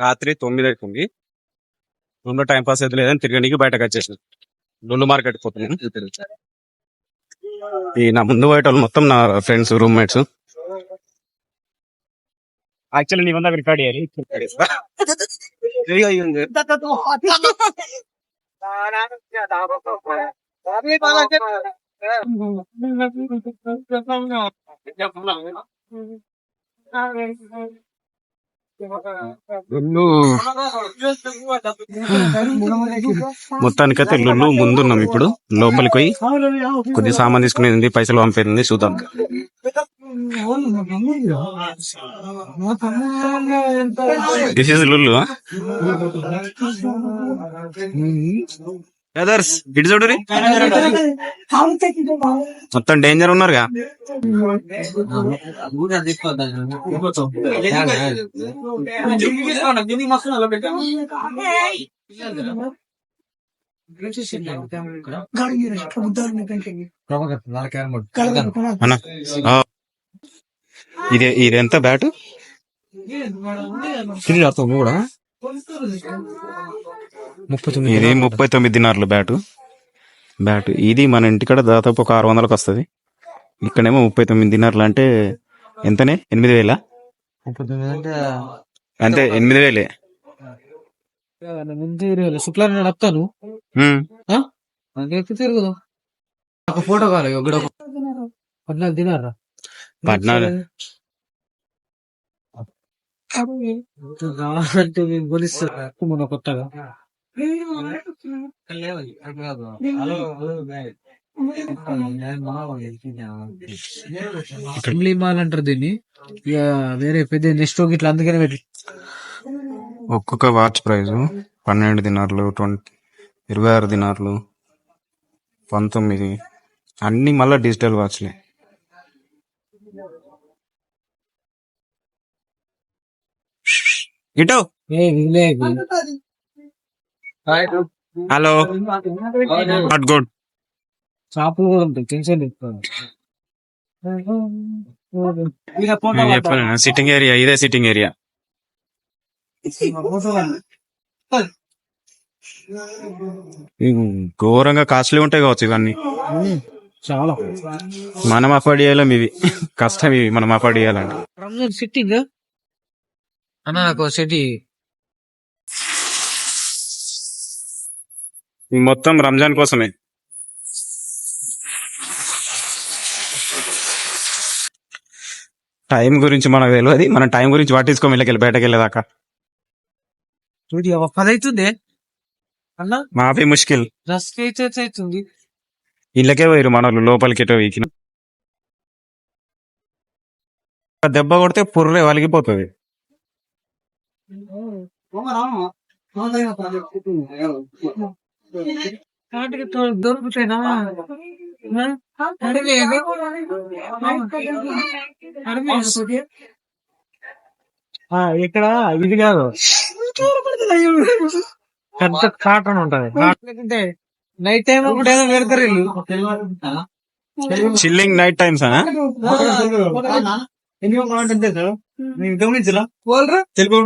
రాత్రి 9 అవుతుంది. రూమ్ లో టైం పాస్ అయితే లేదని తిరగడానికి బయటకు వచ్చేసిన లుల్లు మార్కెట్ పోతున్నాను. ఈ నా ముందు బయట వాళ్ళు మొత్తం నా ఫ్రెండ్స్ రూమ్మేట్స్. యాక్చువల్లీ నీ వంద రికార్డ్ చేయాలి. లుల్లు మొత్తానికైతే లుల్లు ముందున్నాం. ఇప్పుడు లోపలికి పోయి కొద్ది సామాన్ తీసుకునేది, పైసలు పంపేది చూద్దాం. This is Lulu. అదర్స్ ఇటు చూడు, మొత్తం డేంజర్ ఉన్నారుగా. ఇది ఎంత బ్యాట్ కూడా? ఇది 39 దినార్లు బ్యాటు. ఇది మన ఇంటికాడ దాదాపు ఒక 600కి వస్తుంది. ఇక్కడేమో 39 దినార్లు అంటే ఎంతనే? 8,000. అంతే, 8,000. శుక్లాన్ని నడుపుతాను తిరుగుదాం. ఒక ఫోటో కావాలి. 14 దినారా? 14 అంటే మేము కొనిస్తాం మన కొత్తగా. మాల్ అంటారు దీన్ని. ఇక వేరే పెద్ద నెక్స్ట్ ఇట్లా అందుకనే పెట్టి ఒక్కొక్క వాచ్ ప్రైజ్ 12 దినార్లు, 26 దినార్లు, 19. అన్ని మళ్ళా డిజిటల్ వాచ్లే. ఇటో హలో, నాట్ గుడ్. షాపులు కూడా ఉంటాయి, టెన్షన్ చెప్పాను. సిట్టింగ్ ఏరియా, ఇదే సిట్టింగ్ ఏరియా. ఘోరంగా కాస్ట్లీ ఉంటాయి కావచ్చు ఇవన్నీ. చాలా మనం అఫోర్డ్ చేయలేం ఇవి. కష్టం ఇవి మనం అఫోర్డ్ చేయాలంటే. రంజాన్ సిట్టింగ్ అన్న నాకు సిటీ మొత్తం రంజాన్ కోసమే. టైం గురించి మనకు తెలియదు, మనం టైం గురించి పట్టించుకోం. ఇళ్ళకెళ్ళి బయటకు వెళ్ళేదాకా 10 అవుతుంది అన్న. మాఫీ ముష్కిల్. రస్ అవుతుంది. ఇళ్ళకే పోయారు మన వాళ్ళు, లోపలికి ఎటో వీకిన దెబ్బ కొడితే పుర్రే వలిగిపోతుంది. దొరుకుతాయినా ఇక్కడ ఇది కాదు, పెద్ద కాటన్ ఉంటది. నైట్ టైం ఒకటేమో పెడతారు ఇల్లు. చిల్లింగ్ నైట్ టైమ్స్ గమనించరా తెలుగు